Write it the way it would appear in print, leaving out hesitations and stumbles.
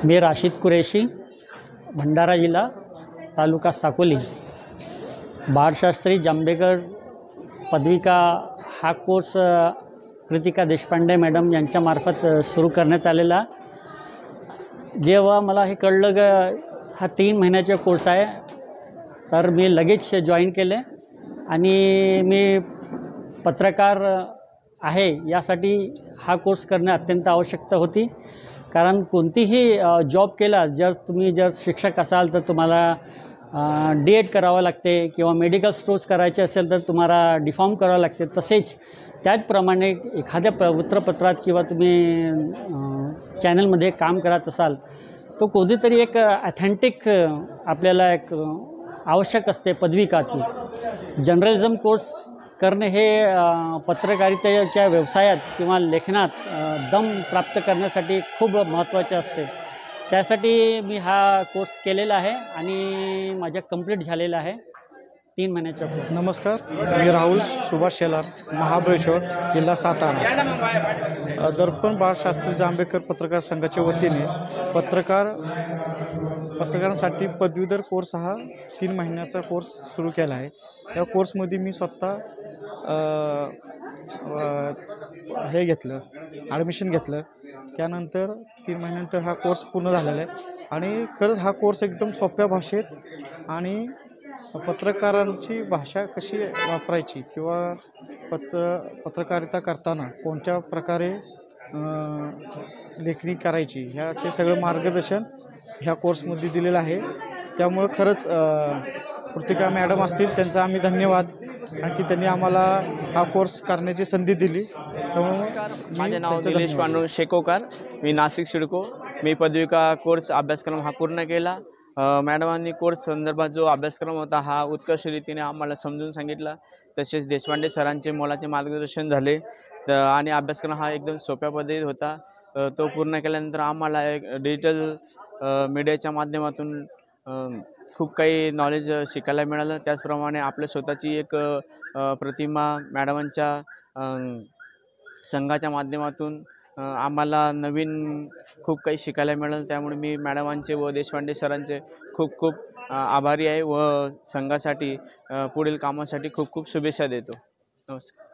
मी राशिद कुरेशी, भंडारा जिल्हा, तालुका साकोली, बाळशास्त्री जांभेकर पदविका हा कोर्स कृतिका देशपांडे मॅडम यांच्यामार्फत सुरू करण्यात आलेला। जेव्हा मला हे कळलं की हा 3 महिन्याचा कोर्स आहे, तर मी लगेच जॉईन केले आणि मी पत्रकार आहे यासाठी हा कोर्स करणे अत्यंत आवश्यकता होती। कारण कोणतीही जॉब केला, जर शिक्षक असाल तर तुम्हाला डी.एड करावं लागते किंवा मेडिकल स्टोर्स करायचे असेल तर तुम्हाला डी.फार्म करावं लागते। तसेच त्याचप्रमाणे एखाद्या वृत्तपत्रात किंवा तुम्ही चॅनलमध्ये काम करत असाल तो कोणतीतरी एक ऑथेंटिक आपल्याला एक आवश्यक असते पदविकाची। जर्नलिझम कोर्स करणे हे पत्रकारितेच्या व्यवसायात किंवा लेखनात दम प्राप्त करण्यासाठी खूप महत्त्वाचे असते। त्यासाठी मी हा कोर्स केलेला आहे आणि माझा कंप्लीट झालेला आहे 3 महिन्याचा कोर्स। नमस्कार, मी राहुल सुभाष शेलार, महाबळेश्वर, जिल्हा सातारा। दर्पण बाळशास्त्री जांभेकर पत्रकार संघाच्या वतीने पत्रकारांसाठी पदवीधर कोर्स हा 3 महिन्याचा कोर्स सुरू केला आहे। या कोर्समध्ये मी स्वतः हे घेतलं, ॲडमिशन घेतलं। त्यानंतर 3 महिन्यानंतर हा कोर्स पूर्ण झालेला आहे आणि खरंच हा कोर्स एकदम सोप्या भाषेत आणि पत्रकारांची भाषा कशी वापरायची किंवा पत्रकारिता करताना कोणत्या प्रकारे लेखणी करायची ह्याचे सगळं मार्गदर्शन ह्या कोर्समध्ये दिलेलं आहे। त्यामुळं खरंच कृतिका मॅडम असतील त्यांचा आम्ही धन्यवाद, आणखी त्यांनी आम्हाला हा कोर्स करण्याची संधी दिली। नमस्कार, माझे नाव निलेश पांडुरंग शेकोकार, मी नाशिक सिडको। मी पदविका कोर्स अभ्यासक्रम हा पूर्ण केला। मॅडमांनी कोर्स संदर्भात जो अभ्यासक्रम होता हा उत्कृष्ट रीतीने आम्हाला समजून सांगितला। तसेच देशपांडे सरांचे मोलाचे मार्गदर्शन झाले आणि अभ्यासक्रम हा एकदम सोप्या पद्धतीत होता। तो पूर्ण केल्यानंतर आम्हाला एक डिजिटल मीडियाच्या माध्यमातून खूप काही नॉलेज शिकायला मिळालं। त्याचप्रमाणे आपल्या स्वतःची एक प्रतिमा मॅडमांच्या संघाच्या माध्यमातून आम्हाला नवीन खूप काही शिकायला मिळालं। त्यामुळे मी मॅडमांचे व देशपांडे सरांचे खूप खूप आभारी आहे व संघासाठी पुढील कामासाठी खूप खूप शुभेच्छा देतो। नमस्कार।